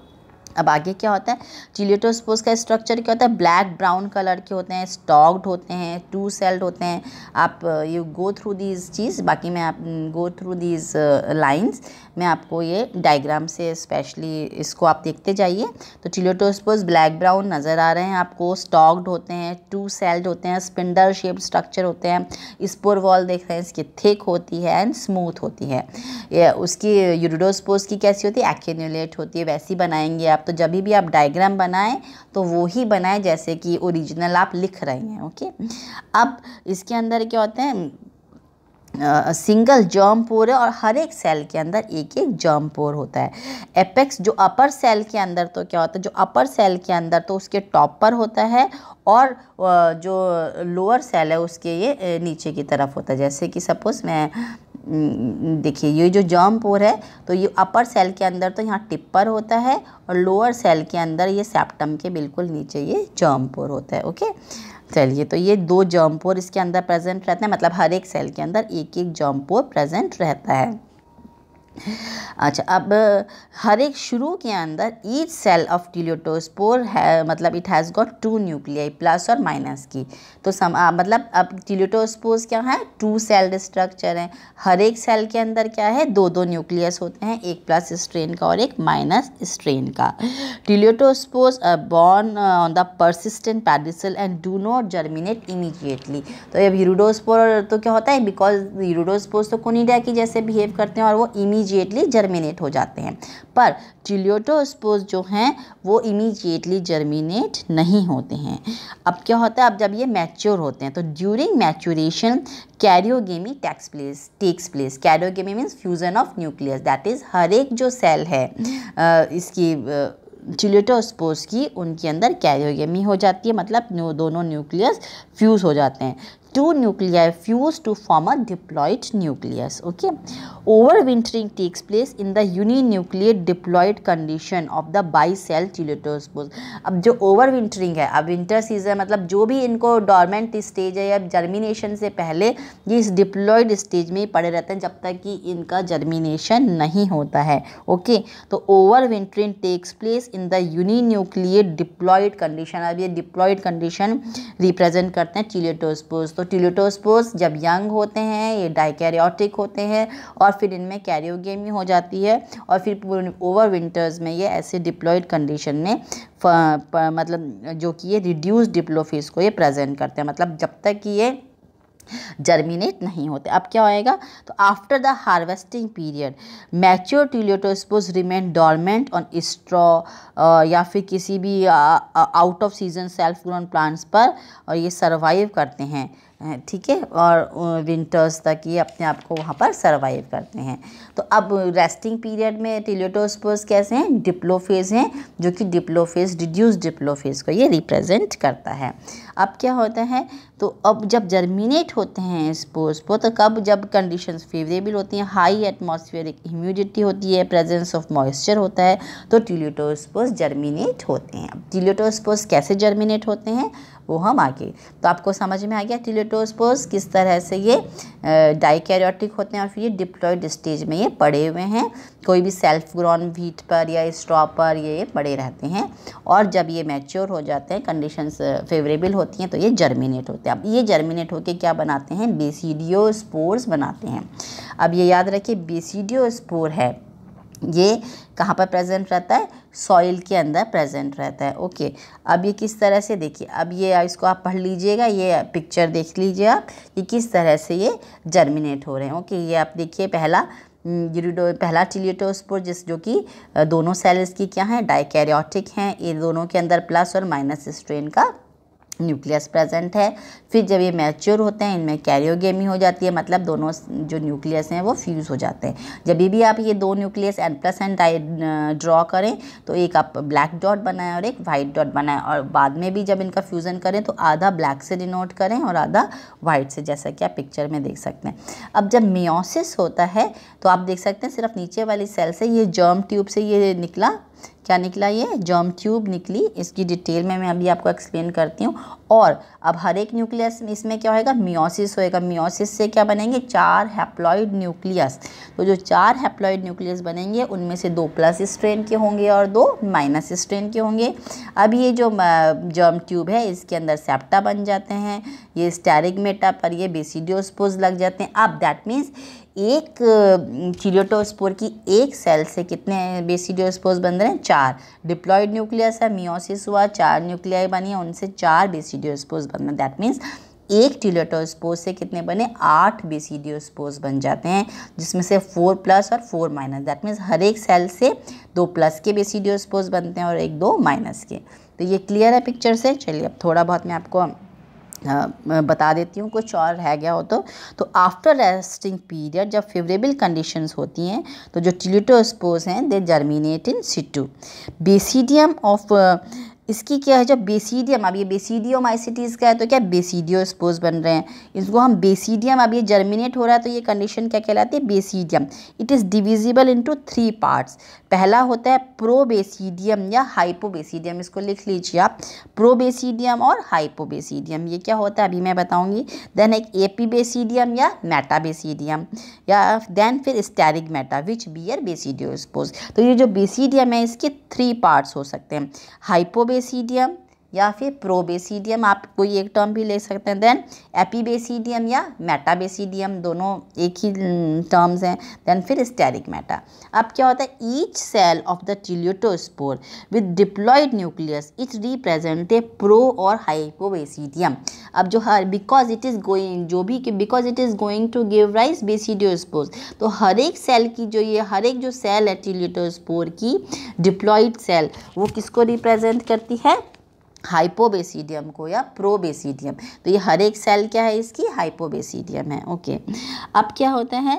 अब आगे क्या होता है, टिलियोटोस्पोर्स का स्ट्रक्चर क्या होता है, ब्लैक ब्राउन कलर के होते हैं, स्टॉक्ड होते हैं, टू सेल्ड होते हैं। आप यू गो थ्रू दीज चीज़, बाकी मैं आप गो थ्रू दीज लाइंस, मैं आपको ये डायग्राम से स्पेशली इसको आप देखते जाइए। तो टिलियोटोस्पोर्स ब्लैक ब्राउन नज़र आ रहे हैं आपको, स्टॉक्ड होते हैं, टू सेल्ड होते हैं, स्पिंडल शेप्ड स्ट्रक्चर होते हैं, स्पोर वॉल देख रहे हैं इसकी थिक होती है एंड स्मूथ होती है। उसकी यूरिडोस्पोर्स की कैसी होती है, एक्यूमुलेट होती है। वैसी बनाएंगे आप, तो जब भी आप डायग्राम बनाएं तो वो ही बनाएं जैसे कि ओरिजिनल आप लिख रहे हैं। ओके, अब इसके अंदर क्या होते हैं, सिंगल जर्म पोर है, और हर एक सेल के अंदर एक एक जर्म पोर होता है। एपेक्स जो अपर सेल के अंदर, तो क्या होता है, जो अपर सेल के अंदर तो उसके टॉप पर होता है, और जो लोअर सेल है उसके ये नीचे की तरफ होता है। जैसे कि सपोज मैं देखिए, ये जो जर्म पोर है तो ये अपर सेल के अंदर तो यहाँ टिप्पर होता है, और लोअर सेल के अंदर ये सेप्टम के बिल्कुल नीचे ये जर्म पोर होता है। ओके, चलिए, तो ये दो जर्म पोर इसके अंदर प्रेजेंट रहते हैं, मतलब हर एक सेल के अंदर एक एक जर्म पोर प्रेजेंट रहता है। अच्छा, अब हर एक शुरू के अंदर ईच सेल ऑफ टिलियोटोस्पोर है, मतलब it has got two nuclei, plus और माइनस की। तो मतलब अब टिलियोटोस्पोर्स क्या है, टू सेल्ड स्ट्रक्चर है। हर एक सेल के अंदर क्या है, दो दो न्यूक्लियस होते हैं, एक प्लस स्ट्रेन का और एक माइनस स्ट्रेन का। Teliospores are borne on the persistent pedicel and do not germinate immediately. तो अब यूरिडोस्पोर तो क्या होता है, बिकॉज यूरिडोस्पोर्स तो कोनिडिया की जैसे बिहेव करते हैं और वो इमीडिएटली जर्मिनेट हो जाते हैं, पर टिलियोटोस्पोर्स जो हैं वो इमीडिएटली जर्मिनेट नहीं होते हैं। अब क्या होता है, अब जब ये मैच्योर होते हैं तो during maturation karyogamy takes place. Karyogamy means fusion of nucleus, that is हर एक जो सेल है इसकी टिलियोटोस्पोर्स की, उनके अंदर कैरियोगेमी हो जाती है, मतलब दोनों न्यूक्लियस फ्यूज़ हो जाते हैं। two nuclei fuse to form a diploid nucleus. Okay, overwintering takes place in the uninucleate diploid condition of the bicell teleospores. अब जो ओवरविंटरिंग है, अब विंटर सीजन मतलब जो भी इनको डॉर्मेंट स्टेज है या जर्मिनेशन से पहले ये इस डिप्लॉयड स्टेज में ही पड़े रहते हैं जब तक कि इनका जर्मिनेशन नहीं होता है. ओके, तो overwintering takes place in the uninucleate diploid condition. अब ये डिप्लॉयड कंडीशन रिप्रेजेंट करते हैं टीलियोटोस्पोर्स. तो टीलियोटोस्पोर्स जब यंग होते हैं ये डाइकैरियोटिक होते हैं और फिर इनमें कैरियोगेमी हो जाती है और फिर ओवर विंटर्स में ये ऐसे डिप्लॉयड कंडीशन में मतलब जो कि ये रिड्यूस डिप्लोफेज को ये प्रेजेंट करते हैं, मतलब जब तक कि ये जर्मिनेट नहीं होते. अब क्या होएगा, तो after the harvesting period mature teliospores remain dormant on straw या फिर किसी भी out of season self grown plants पर, और ये सर्वाइव करते हैं. ठीक है, और विंटर्स तक ये अपने आप को वहाँ पर सर्वाइव करते हैं. तो अब रेस्टिंग पीरियड में टीलियोटोस्पोर्स कैसे हैं, डिप्लोफेज हैं, जो कि डिप्लोफेज रिड्यूस डिप्लोफेज को ये रिप्रेजेंट करता है. अब क्या होता है, तो अब जब जर्मिनेट होते हैं स्पोर्स को, तो कब, जब कंडीशंस फेवरेबल होती हैं, हाई एटमॉस्फेरिक ह्यूमिडिटी होती है, प्रेजेंस ऑफ मॉइस्चर होता है, तो टीलियोटोस्पोर्स जर्मिनेट होते हैं. टीलियोटोस्पोर्स कैसे जर्मिनेट होते हैं वो हम आगे, तो आपको समझ में आ गया टीलियोटोस्पोर्स किस तरह से ये डाइकैरियोटिक होते हैं और फिर ये डिप्लॉयड स्टेज में ये पड़े हुए हैं. कोई भी सेल्फ ग्रोन व्हीट पर या स्ट्रॉ पर ये पड़े रहते हैं, और जब ये मैच्योर हो जाते हैं, कंडीशंस फेवरेबल होती हैं, तो ये जर्मिनेट होते हैं. अब ये जर्मिनेट होके क्या बनाते हैं, बेसिडियोस्पोर्स बनाते हैं. अब ये याद रखिए बेसिडियोस्पोर है ये कहाँ पर प्रेजेंट रहता है, सॉइल के अंदर प्रेजेंट रहता है. ओके, अब ये किस तरह से, देखिए अब ये इसको आप पढ़ लीजिएगा, ये पिक्चर देख लीजिए आप कि किस तरह से ये जर्मिनेट हो रहे हैं. ओके, ये आप देखिए पहला टीलियोटोस्पोर जो कि दोनों सेल्स की क्या है, डाइकैरियोटिक हैं. ये दोनों के अंदर प्लस और माइनस स्ट्रेन का न्यूक्लियस प्रेजेंट है. फिर जब ये मैच्योर होते हैं इनमें कैरियोगेमी हो जाती है, मतलब दोनों जो न्यूक्लियस हैं वो फ्यूज़ हो जाते हैं. जब भी आप ये दो न्यूक्लियस N+N ड्रॉ करें तो एक आप ब्लैक डॉट बनाएं और एक वाइट डॉट बनाएं, और बाद में भी जब इनका फ्यूज़न करें तो आधा ब्लैक से डिनोट करें और आधा वाइट से, जैसा कि आप पिक्चर में देख सकते हैं. अब जब मियोसिस होता है तो आप देख सकते हैं सिर्फ नीचे वाली सेल से ये जर्म ट्यूब से ये निकला, क्या निकला, ये जर्म ट्यूब निकली. इसकी डिटेल में मैं अभी आपको एक्सप्लेन करती हूँ. और अब हर एक न्यूक्लियस इसमें क्या होएगा, मियोसिस होएगा. मियोसिस से क्या बनेंगे, 4 हैप्लॉइड न्यूक्लियस. तो जो 4 हैप्लॉइड न्यूक्लियस बनेंगे उनमें से 2 प्लस स्ट्रेन के होंगे और 2 माइनस स्ट्रेन के होंगे. अब ये जो जर्म ट्यूब है इसके अंदर सेप्टा बन जाते हैं, ये स्टेरिगमेटा पर ये बेसिडियोस्पोर्स लग जाते हैं. अब दैट मीन्स एक टीलियोटोस्पोर की एक सेल से कितने बेसिडियोस्पोर्स बन रहे हैं, 4. डिप्लॉयड न्यूक्लियस है, मियोसिस हुआ, 4 न्यूक्लियाई बनी है, उनसे 4 बेसिडियोस्पोर्स बन रहे हैं. दैट मीन्स एक टीलियोटोस्पोर से कितने बने, 8 बेसिडियोस्पोर्स बन जाते हैं, जिसमें से 4 प्लस और 4 माइनस. दैट मीन्स हर एक सेल से 2 प्लस के बेसिडियोस्पोर्स बनते हैं और 2 माइनस के. तो ये क्लियर है पिक्चर से. चलिए अब थोड़ा बहुत मैं आपको बता देती हूँ, कुछ और रह गया हो तो आफ्टर रेस्टिंग पीरियड जब फेवरेबल कंडीशंस होती हैं तो जो टीलियोटोस्पोर्स हैं they germinate in situ. Basidium of इसकी क्या है, जब बेसिडियम, अब ये बेसिडियोमाइसिटीज़ का है तो क्या बेसिडियोस्पोर्स बन रहे हैं, इसको हम बेसिडियम, अब ये जर्मिनेट हो रहा है तो ये कंडीशन क्या कहलाती है, basidium. It is divisible into 3 parts. पहला होता है प्रोबेसिडियम या हाइपोबेसिडियम, इसको लिख लीजिए आप, प्रोबेसिडियम और हाइपोबेसिडियम. ये क्या होता है अभी मैं बताऊंगी. देन एक एपीबेसिडियम या मेटाबेसिडियम, या देन फिर स्टेरिगमेटा विच बियर बेसिडियोस्पोर्स. तो ये जो बेसिडियम है इसके 3 पार्ट्स हो सकते हैं, हाइपोबेसिडियम या फिर प्रोबेसिडियम, आप कोई एक टर्म भी ले सकते हैं. देन एपीबेसिडियम या मेटाबेसिडियम, दोनों एक ही टर्म्स हैं. देन फिर स्टेरिगमेटा. अब क्या होता है, each cell of the teliospore with diploid nucleus it represent a pro or hypobasidium. अब जो हर because it is going to give rise basidiospores, तो हर एक सेल की जो ये हर एक जो सेल है टीलियोटोस्पोर की डिप्लॉयड सेल, वो किसको रिप्रेजेंट करती है, हाइपोबेसिडियम को या प्रोबेसिडियम. तो ये हर एक सेल क्या है इसकी, हाइपोबेसिडियम है. ओके, अब क्या होता है,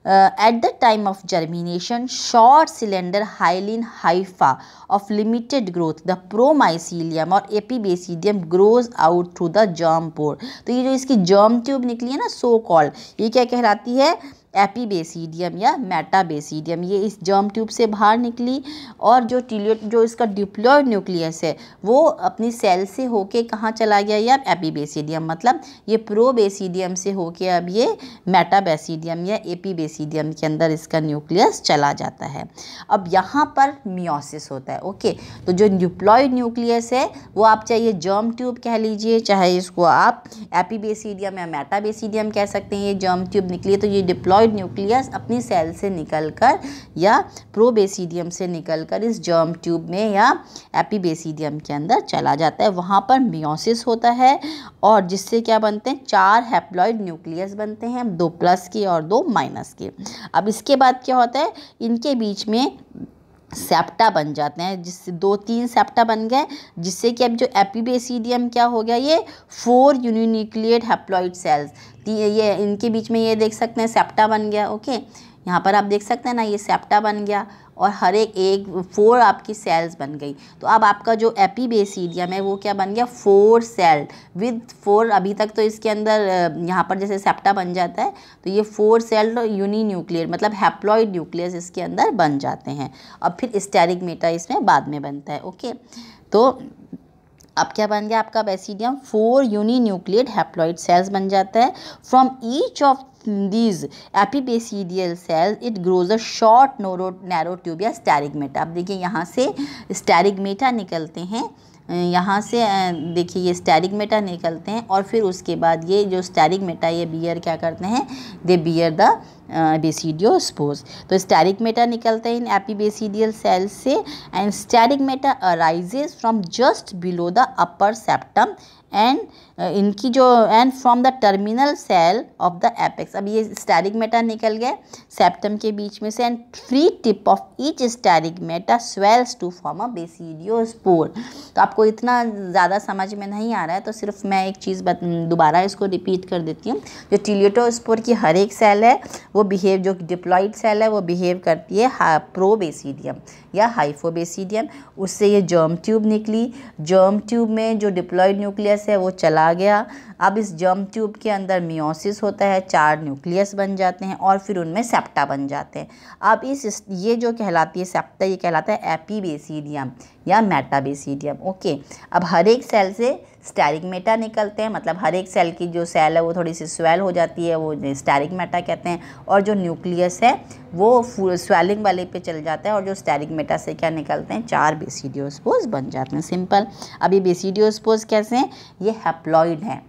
at the time of germination, short cylinder hyaline hypha of limited growth, the promycelium और epibasidium grows out through the germ pore। तो ये जो इसकी germ tube निकली है ना so called, ये क्या कहलाती है? एपीबेसिडियम या मेटाबेसिडियम। ये इस जर्म ट्यूब से बाहर निकली और जो इसका डिप्लॉयड न्यूक्लियस है वो अपनी सेल से होके कहाँ चला गया? या एपीबेसिडियम, मतलब ये प्रोबेसिडियम से होके अब ये मेटाबेसिडियम या एपीबेसिडियम के अंदर इसका न्यूक्लियस चला जाता है। अब यहाँ पर मियोसिस होता है। ओके, तो जो डिप्लॉयड न्यूक्लियस है वो आप चाहे जर्म ट्यूब कह लीजिए, चाहे इसको आप एपीबेसिडियम या मेटाबेसिडियम कह सकते हैं। ये जर्म ट्यूब निकली है तो ये डिप्लॉयड न्यूक्लियस अपनी सेल से निकलकर या प्रोबेसिडियम से निकलकर इस जर्म ट्यूब में या एपीबेसिडियम के अंदर चला जाता है। वहाँ पर मियोसिस होता है और जिससे क्या बनते हैं? 4 हैप्लॉइड न्यूक्लियस बनते हैं, 2 प्लस के और 2 माइनस के। अब इसके बाद क्या होता है? इनके बीच में सेप्टा बन जाते हैं, जिससे 2-3 सेप्टा बन गए, जिससे कि अब जो एपीबेसिडियम क्या हो गया? ये 4 यूनिन्यूक्लिएट हैप्लॉइड सेल्स, ये इनके बीच में ये देख सकते हैं सेप्टा बन गया। ओके, यहाँ पर आप देख सकते हैं ना, ये सेप्टा बन गया और हर एक 4 आपकी सेल्स बन गई। तो अब आपका जो एपीबेसिडियम है वो क्या बन गया? 4 सेल विद 4। अभी तक तो इसके अंदर यहाँ पर जैसे सेप्टा बन जाता है तो ये 4 सेल यूनिन्यूक्लियर मतलब हैप्लॉइड न्यूक्लियस इसके अंदर बन जाते हैं। अब फिर स्टेरिगमेटा इसमें बाद में बनता है। ओके, तो अब क्या बन गया आपका बेसिडियम? 4 यूनिन्यूक्लिएट हैप्लॉइड सेल्स बन जाता है। From each of these epibasidial cells it grows a short narrow tube या स्टेरिगमेटा। अब देखिए यहाँ से स्टेरिगमेटा निकलते हैं, यहाँ से देखिए ये स्टेरिगमेटा निकलते हैं और फिर उसके बाद ये जो स्टेरिगमेटा ये बियर क्या करते हैं? They bear the basidiospores. तो स्टेरिगमेटा निकलते हैं इन एपीबेसिडियल सेल्स से and sterigmata arises from just below the upper septum and इनकी जो and from the terminal cell of the apex. अब ये स्टेरिगमेटा निकल गए सेप्टम के बीच में से and free tip of each sterigmata swells to form a basidiospore. तो आपको इतना ज़्यादा समझ में नहीं आ रहा है तो सिर्फ मैं एक चीज़ दोबारा इसको रिपीट कर देती हूँ। जो टिलियोटोस्पोर की हर एक सेल है वो बिहेव, जो डिप्लॉइड सेल है वो बिहेव करती है प्रोबेसिडियम या हाइफोबेसिडियम। उससे ये जर्म ट्यूब निकली, जर्म ट्यूब में जो डिप्लॉइड न्यूक्लियस है वो चला गया। अब इस जर्म ट्यूब के अंदर मियोसिस होता है, 4 न्यूक्लियस बन जाते हैं और फिर उनमें सेप्टा बन जाते हैं। अब ये जो कहलाती है सेप्टा, ये कहलाता है एपीबेसिडियम या मेटाबेसिडियम। ओके, अब हर एक सेल से स्टेरिगमेटा निकलते हैं, मतलब हर एक सेल की जो सेल है वो थोड़ी सी स्वेल हो जाती है, वो स्टेरिगमेटा कहते हैं। और जो न्यूक्लियस है वो स्वेलिंग वाले पे चल जाता है और जो स्टेरिगमेटा से क्या निकलते हैं? 4 बेसिडियोस्पोर्स बन जाते हैं। सिंपल। अब ये बेसिडियोस्पोर्स कैसे हैं? ये हैप्लॉइड हैं।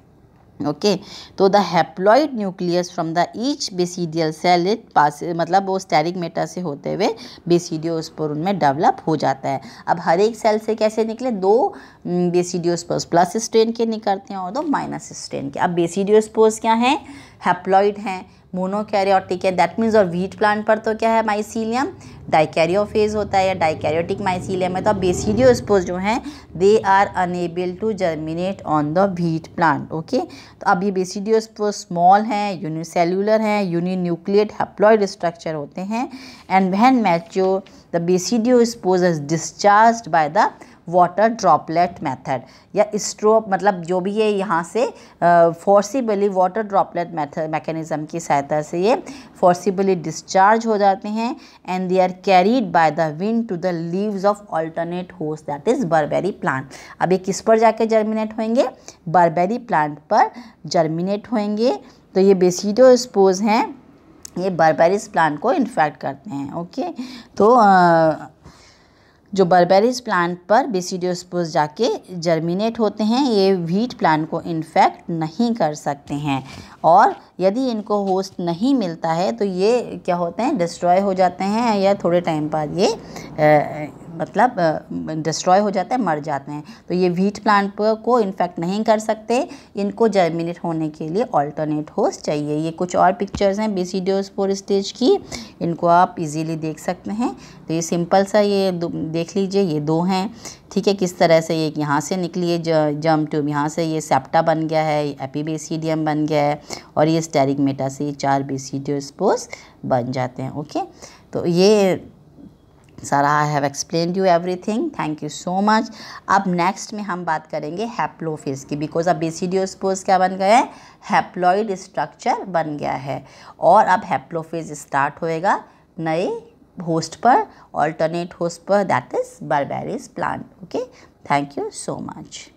ओके, तो the haploid nucleus from the each basidial cell it pass, मतलब वो स्टेरिगमेटा से होते हुए बेसिडियोस्पोर उनमें डेवलप हो जाता है। अब हर एक सेल से कैसे निकले? 2 बेसिडियोस्पोर्स प्लस स्ट्रेन के निकलते हैं और 2 माइनस स्ट्रेन के। अब बेसिडियोस्पोर्स क्या हैं? हैप्लॉइड हैं, मोनोकैरियोटिक है, दैट मीन्स। और व्हीट प्लांट पर तो क्या है? माइसीलियम डाइकैरियोफेज होता है या डाइकैरियोटिक माइसीलियम है। तो अब बेसिडियोस्पोर्स जो हैं they are unable to germinate on the wheat plant. Okay, तो अब ये बेसिडियोस्पोर्स स्मॉल हैं, यूनिसेल्यूलर हैं, यूनिन्यूक्लिएट हैप्लॉइड स्ट्रक्चर होते हैं and when mature the basidiospores is discharged by the water droplet method या स्ट्रोक, मतलब जो भी ये यहाँ से forcibly water droplet method mechanism की सहायता से ये फोर्सिबली डिस्चार्ज हो जाते हैं and they are carried by the wind to the leaves of alternate host that is barberi plant. अब ये किस पर जाके जर्मिनेट होंगे? बर्बेरी प्लांट पर जर्मिनेट होंगे। तो ये बेसिडियोस्पोर्स हैं, ये बर्बेरिस प्लांट को इन्फेक्ट करते हैं। ओके, तो जो बर्बेरिस प्लांट पर बेसिडियोस्पोर्स जाके जर्मिनेट होते हैं ये व्हीट प्लांट को इन्फेक्ट नहीं कर सकते हैं और यदि इनको होस्ट नहीं मिलता है तो ये क्या होते हैं? डिस्ट्रॉय हो जाते हैं या थोड़े टाइम बाद ये मतलब डिस्ट्रॉय हो जाता है, मर जाते हैं। तो ये व्हीट प्लांट को इन्फेक्ट नहीं कर सकते। इनको जर्मिनेट होने के लिए अल्टरनेट होस्ट चाहिए। ये कुछ और पिक्चर्स हैं बेसिडियोस्पोर स्टेज की, इनको आप इजीली देख सकते हैं। तो ये सिंपल सा ये देख लीजिए, ये 2 हैं, ठीक है। किस तरह से ये यहाँ से निकली है जर्म ट्यूब, यहाँ से ये सेप्टा बन गया है, एपीबेसिडियम बन गया है, और ये स्टेरिगमेटा से ये 4 बेसिडियोस्पोर्स बन जाते हैं। ओके, तो ये सारा I have explained you everything, thank you so much. अब नेक्स्ट में हम बात करेंगे हैप्लोफेज की, बिकॉज अब बेसिडियोस्पोर्स क्या बन गए हैं, हैप्लॉइड स्ट्रक्चर बन गया है, और अब हैप्लोफेज स्टार्ट होएगा नए होस्ट पर, अल्टरनेट होस्ट पर, that is berberis plant. Okay, thank you so much.